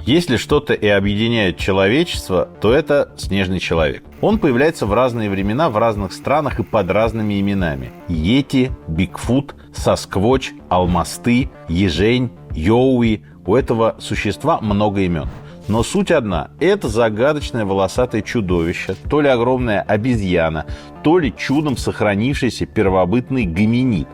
Если что-то и объединяет человечество, то это снежный человек. Он появляется в разные времена, в разных странах и под разными именами. Йети, Бигфут, Сасквоч, Алмасты, Ежень, Йоуи. У этого существа много имен. Но суть одна – это загадочное волосатое чудовище, то ли огромная обезьяна, то ли чудом сохранившийся первобытный гоминид.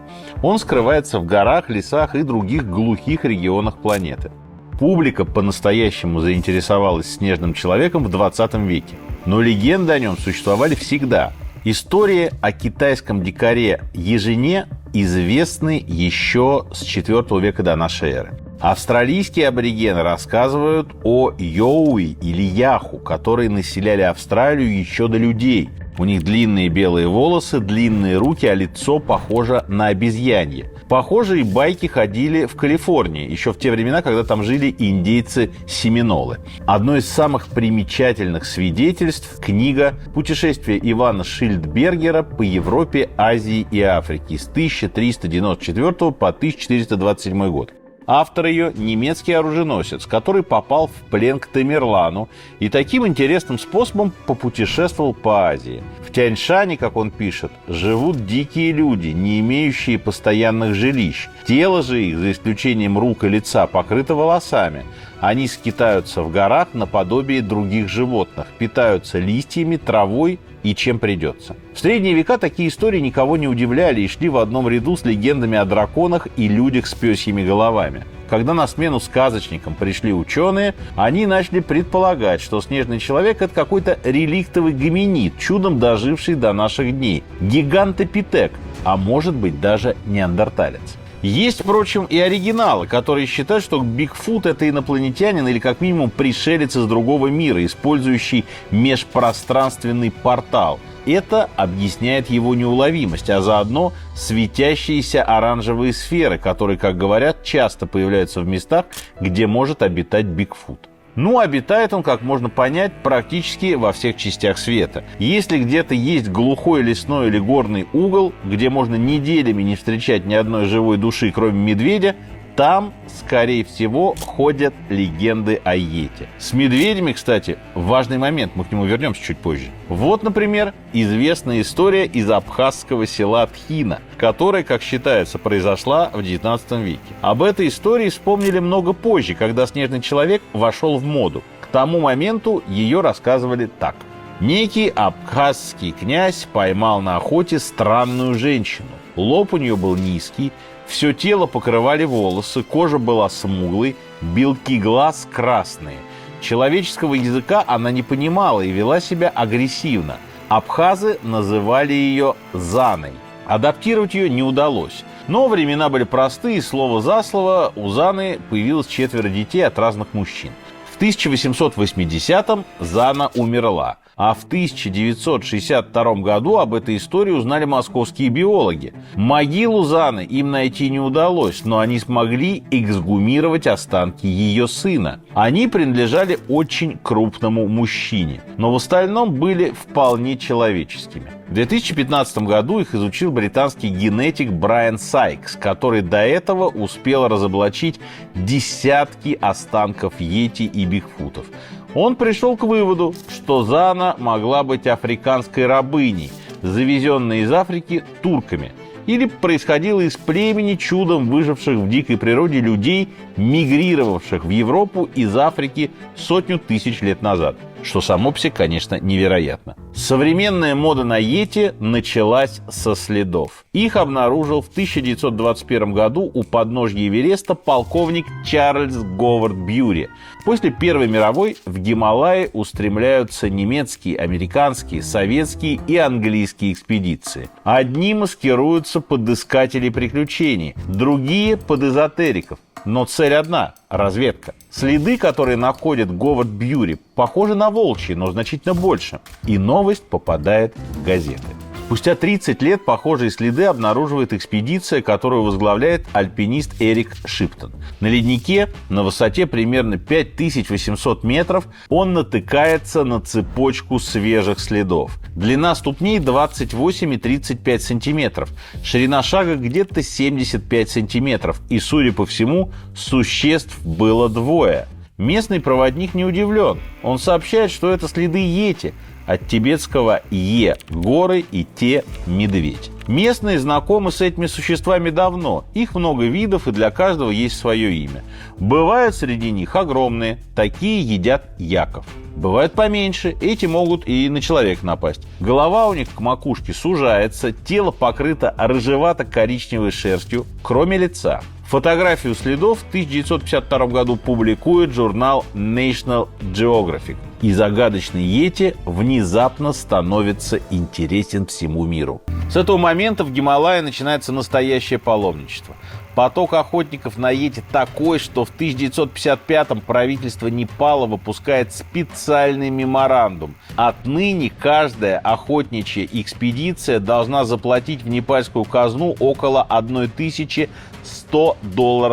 Он скрывается в горах, лесах и других глухих регионах планеты. Публика по-настоящему заинтересовалась снежным человеком в 20 веке. Но легенды о нем существовали всегда. Истории о китайском дикаре Ежене известны еще с IV века до нашей эры. Австралийские аборигены рассказывают о Йоуи или Яху, которые населяли Австралию еще до людей. У них длинные белые волосы, длинные руки, а лицо похоже на обезьянье. Похожие байки ходили в Калифорнии, еще в те времена, когда там жили индейцы-семинолы. Одно из самых примечательных свидетельств – книга «Путешествие Ивана Шильдбергера по Европе, Азии и Африке» с 1394 по 1427 год. Автор ее – немецкий оруженосец, который попал в плен к Тамерлану и таким интересным способом попутешествовал по Азии. В Тяньшане, как он пишет, живут дикие люди, не имеющие постоянных жилищ. Тело же их, за исключением рук и лица, покрыто волосами. Они скитаются в горах наподобие других животных, питаются листьями, травой и чем придется. В средние века такие истории никого не удивляли и шли в одном ряду с легендами о драконах и людях с пёсьими головами. Когда на смену сказочникам пришли ученые, они начали предполагать, что снежный человек – это какой-то реликтовый гоминид, чудом доживший до наших дней, гигантопитек, а может быть даже неандерталец. Есть, впрочем, и оригиналы, которые считают, что Бигфут – это инопланетянин или как минимум пришелец из другого мира, использующий межпространственный портал. Это объясняет его неуловимость, а заодно светящиеся оранжевые сферы, которые, как говорят, часто появляются в местах, где может обитать Бигфут. Ну, обитает он, как можно понять, практически во всех частях света. Если где-то есть глухой лесной или горный угол, где можно неделями не встречать ни одной живой души, кроме медведя, там, скорее всего, ходят легенды о Йети. С медведями, кстати, важный момент, мы к нему вернемся чуть позже. Вот, например, известная история из абхазского села Тхина, которая, как считается, произошла в XIX веке. Об этой истории вспомнили много позже, когда снежный человек вошел в моду. К тому моменту ее рассказывали так. Некий абхазский князь поймал на охоте странную женщину. Лоб у нее был низкий, все тело покрывали волосы, кожа была смуглой, белки глаз красные. Человеческого языка она не понимала и вела себя агрессивно. Абхазы называли ее Заной. Адаптировать ее не удалось. Но времена были простые, слово за слово у Заны появилось 4 детей от разных мужчин. В 1880-м Зана умерла, а в 1962 году об этой истории узнали московские биологи. Могилу Заны им найти не удалось, но они смогли эксгумировать останки ее сына. Они принадлежали очень крупному мужчине, но в остальном были вполне человеческими. В 2015 году их изучил британский генетик Брайан Сайкс, который до этого успел разоблачить десятки останков йети и бигфутов. Он пришел к выводу, что Зана могла быть африканской рабыней, завезенной из Африки турками, или происходила из племени чудом выживших в дикой природе людей, мигрировавших в Европу из Африки 100 тысяч лет назад. Что само по себе, конечно, невероятно. Современная мода на йети началась со следов. Их обнаружил в 1921 году у подножья Эвереста полковник Чарльз Говард Бьюри. После Первой мировой в Гималаи устремляются немецкие, американские, советские и английские экспедиции. Одни маскируются под искателей приключений, другие под эзотериков. Но цель одна – разведка. Следы, которые находит Говард Бьюри, похожи на волчьи, но значительно больше. И новость попадает в газеты. Спустя 30 лет похожие следы обнаруживает экспедиция, которую возглавляет альпинист Эрик Шиптон. На леднике на высоте примерно 5800 метров он натыкается на цепочку свежих следов. Длина ступней 28,35 сантиметров, ширина шага где-то 75 сантиметров. И, судя по всему, существ было двое. Местный проводник не удивлен. Он сообщает, что это следы йети, от тибетского «е» – горы и «те» – медведь. Местные знакомы с этими существами давно. Их много видов, и для каждого есть свое имя. Бывают среди них огромные, такие едят яков. Бывают поменьше, эти могут и на человека напасть. Голова у них к макушке сужается, тело покрыто рыжевато-коричневой шерстью, кроме лица. Фотографию следов в 1952 году публикует журнал National Geographic. И загадочный йети внезапно становится интересен всему миру. С этого момента в Гималае начинается настоящее паломничество. Поток охотников на йети такой, что в 1955-м правительство Непала выпускает специальный меморандум. Отныне каждая охотничья экспедиция должна заплатить в непальскую казну около $1100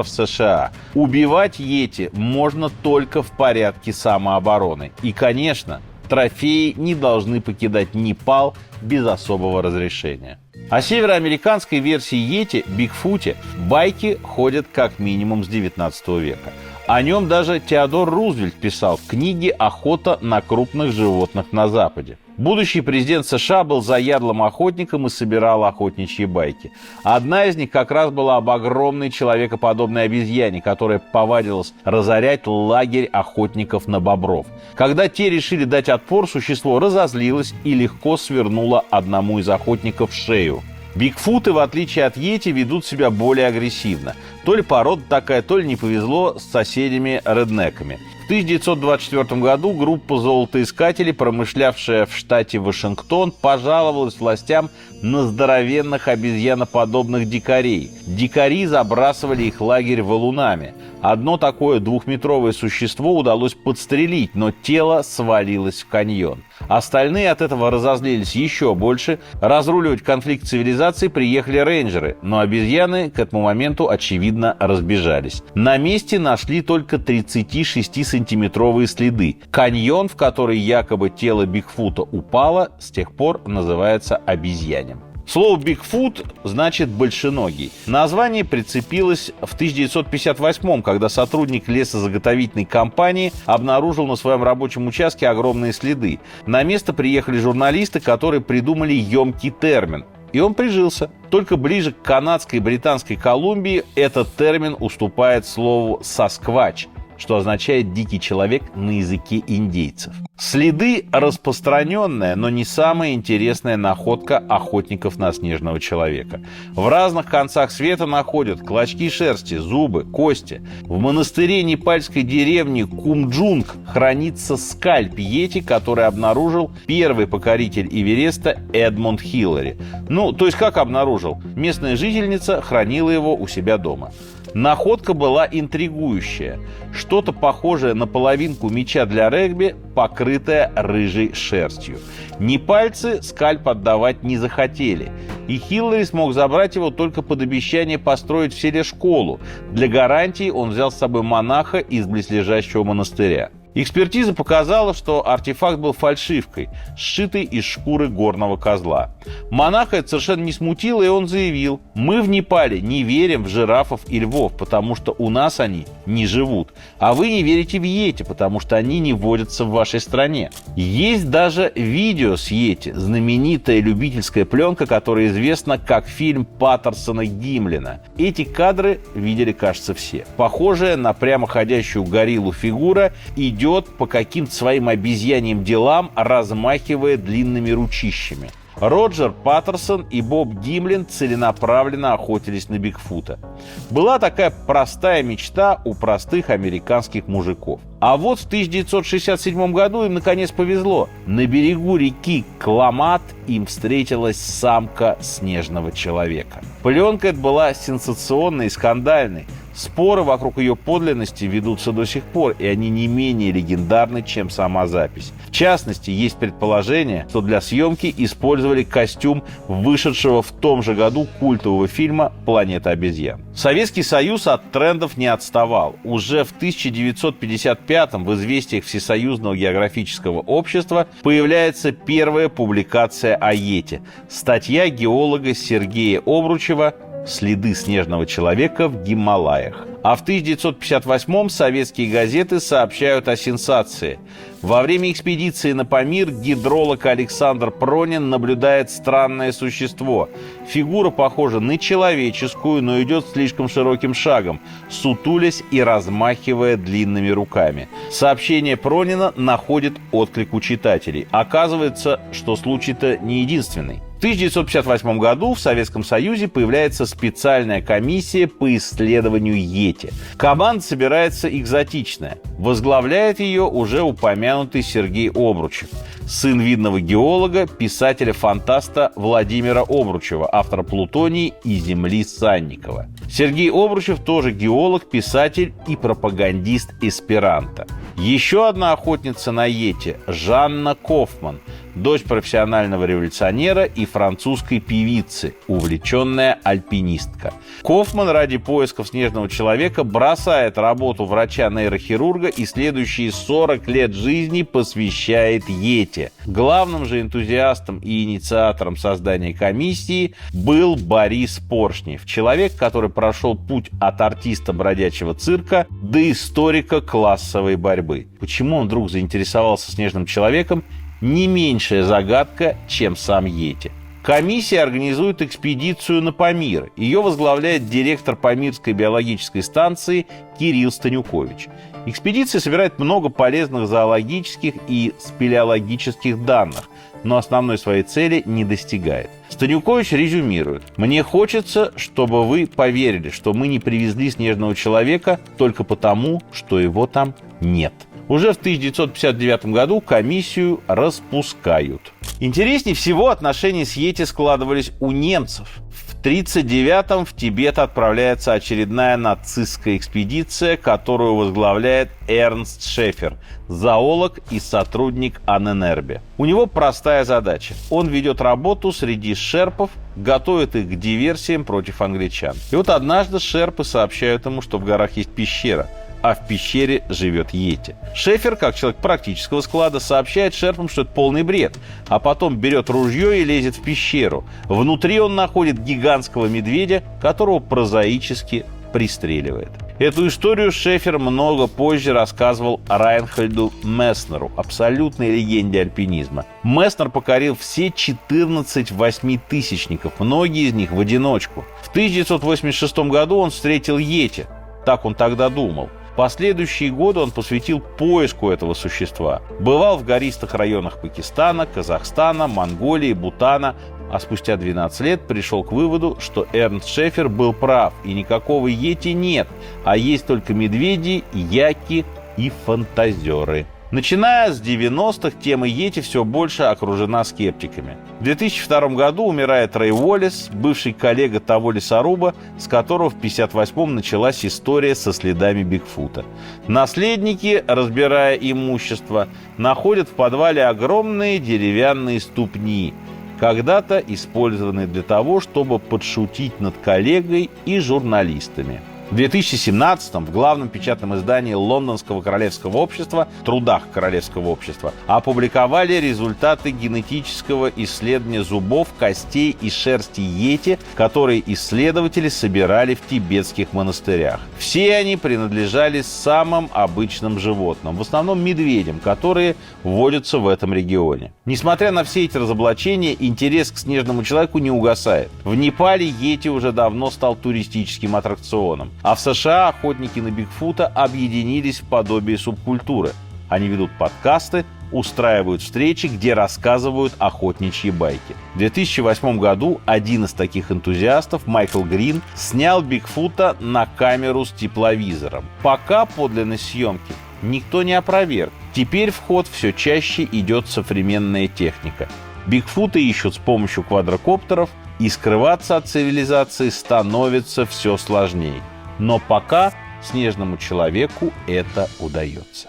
США. Убивать йети можно только в порядке самообороны. И, конечно, трофеи не должны покидать Непал без особого разрешения. О североамериканской версии йети, Бигфуте, байки ходят как минимум с 19 века. О нем даже Теодор Рузвельт писал в книге «Охота на крупных животных на Западе». Будущий президент США был заядлым охотником и собирал охотничьи байки. Одна из них как раз была об огромной человекоподобной обезьяне, которая повадилась разорять лагерь охотников на бобров. Когда те решили дать отпор, существо разозлилось и легко свернуло одному из охотников шею. Бигфуты, в отличие от йети, ведут себя более агрессивно. То ли порода такая, то ли не повезло с соседями-реднеками. В 1924 году группа золотоискателей, промышлявшая в штате Вашингтон, пожаловалась властям на здоровенных обезьяноподобных дикарей. Дикари забрасывали их лагерь валунами. Одно такое двухметровое существо удалось подстрелить, но тело свалилось в каньон. Остальные от этого разозлились еще больше. Разруливать конфликт цивилизаций приехали рейнджеры, но обезьяны к этому моменту, очевидно, разбежались. На месте нашли только 36-сантиметровые следы. Каньон, в который якобы тело Бигфута упало, с тех пор называется обезьянем. Слово «бигфут» значит «большеногий». Название прицепилось в 1958-м, когда сотрудник лесозаготовительной компании обнаружил на своем рабочем участке огромные следы. На место приехали журналисты, которые придумали емкий термин. И он прижился. Только ближе к канадской и британской Колумбии этот термин уступает слову «сасквач», что означает «дикий человек» на языке индейцев. Следы – распространенная, но не самая интересная находка охотников на снежного человека. В разных концах света находят клочки шерсти, зубы, кости. В монастыре непальской деревни Кумджунг хранится скальп йети, который обнаружил первый покоритель Эвереста Эдмунд Хиллари. То есть как обнаружил? Местная жительница хранила его у себя дома. Находка была интригующая. Что-то похожее на половинку мяча для регби, покрытое рыжей шерстью. Непальцы скальп отдавать не захотели, и Хиллари смог забрать его только под обещание построить в селе школу. Для гарантии он взял с собой монаха из близлежащего монастыря. Экспертиза показала, что артефакт был фальшивкой, сшитой из шкуры горного козла. Монаха это совершенно не смутило, и он заявил: «Мы в Непале не верим в жирафов и львов, потому что у нас они не живут. А вы не верите в йети, потому что они не водятся в вашей стране». Есть даже видео с йети, знаменитая любительская пленка, которая известна как фильм Паттерсона Гимлина. Эти кадры видели, кажется, все. Похожая на прямоходящую гориллу фигура идет по каким-то своим обезьяньим делам, размахивая длинными ручищами. Роджер Паттерсон и Боб Гимлин целенаправленно охотились на Бигфута. Была такая простая мечта у простых американских мужиков. А вот в 1967 году им наконец повезло. На берегу реки Кламат им встретилась самка снежного человека. Пленка эта была сенсационной и скандальной. Споры вокруг ее подлинности ведутся до сих пор, и они не менее легендарны, чем сама запись. В частности, есть предположение, что для съемки использовали костюм вышедшего в том же году культового фильма «Планета обезьян». Советский Союз от трендов не отставал. Уже в 1955-м в «Известиях Всесоюзного географического общества» появляется первая публикация о йети. Статья геолога Сергея Обручева следы снежного человека в Гималаях. А в 1958-м советские газеты сообщают о сенсации. Во время экспедиции на Памир гидролог Александр Пронин наблюдает странное существо. Фигура похожа на человеческую, но идет слишком широким шагом, сутулясь и размахивая длинными руками. Сообщение Пронина находит отклик у читателей. Оказывается, что случай-то не единственный. В 1958 году в Советском Союзе появляется специальная комиссия по исследованию Йети. Команда собирается экзотичная. Возглавляет ее уже упомянутый Сергей Обручев, сын видного геолога, писателя-фантаста Владимира Обручева, автора «Плутоний» и «Земли» Санникова. Сергей Обручев тоже геолог, писатель и пропагандист эсперанто. Еще одна охотница на Йети – Жанна Кофман, дочь профессионального революционера и французской певицы, увлеченная альпинистка. Кофман ради поисков снежного человека бросает работу врача-нейрохирурга и следующие 40 лет жизни посвящает Йети. Главным же энтузиастом и инициатором создания комиссии был Борис Поршнев, человек, который прошел путь от артиста бродячего цирка до историка классовой борьбы. Почему он вдруг заинтересовался снежным человеком, не меньшая загадка, чем сам Йети. Комиссия организует экспедицию на Памир. Ее возглавляет директор Памирской биологической станции Кирилл Станюкович. Экспедиция собирает много полезных зоологических и спелеологических данных, но основной своей цели не достигает. Станюкович резюмирует: «Мне хочется, чтобы вы поверили, что мы не привезли снежного человека только потому, что его там нет». Уже в 1959 году комиссию распускают. Интереснее всего отношения с Йети складывались у немцев. В 1939-м в Тибет отправляется очередная нацистская экспедиция, которую возглавляет Эрнст Шефер, зоолог и сотрудник Анненербе. У него простая задача. Он ведет работу среди шерпов, готовит их к диверсиям против англичан. И вот однажды шерпы сообщают ему, что в горах есть пещера, а в пещере живет Йети. Шефер, как человек практического склада, сообщает шерпам, что это полный бред, а потом берет ружье и лезет в пещеру. Внутри он находит гигантского медведя, которого прозаически пристреливает. Эту историю Шефер много позже рассказывал Райнхольду Месснеру, абсолютной легенде альпинизма. Месснер покорил все 14 восьмитысячников, многие из них в одиночку. В 1986 году он встретил Йети, так он тогда думал. Последующие годы он посвятил поиску этого существа. Бывал в гористых районах Пакистана, Казахстана, Монголии, Бутана, а спустя 12 лет пришел к выводу, что Эрнст Шефер был прав, и никакого Йети нет, а есть только медведи, яки и фантазеры. Начиная с 90-х, тема Йети все больше окружена скептиками. В 2002 году умирает Рэй Уоллес, бывший коллега того лесоруба, с которого в 1958-м началась история со следами Бигфута. Наследники, разбирая имущество, находят в подвале огромные деревянные ступни, когда-то использованные для того, чтобы подшутить над коллегой и журналистами. В 2017-м в главном печатном издании Лондонского королевского общества, трудах королевского общества, опубликовали результаты генетического исследования зубов, костей и шерсти Йети, которые исследователи собирали в тибетских монастырях. Все они принадлежали самым обычным животным, в основном медведям, которые водятся в этом регионе. Несмотря на все эти разоблачения, интерес к снежному человеку не угасает. В Непале Йети уже давно стал туристическим аттракционом. А в США охотники на Бигфута объединились в подобие субкультуры. Они ведут подкасты, устраивают встречи, где рассказывают охотничьи байки. В 2008 году один из таких энтузиастов, Майкл Грин, снял Бигфута на камеру с тепловизором. Пока подлинной съемки никто не опроверг. Теперь в ход все чаще идет современная техника. Бигфута ищут с помощью квадрокоптеров, и скрываться от цивилизации становится все сложнее. Но пока снежному человеку это удается.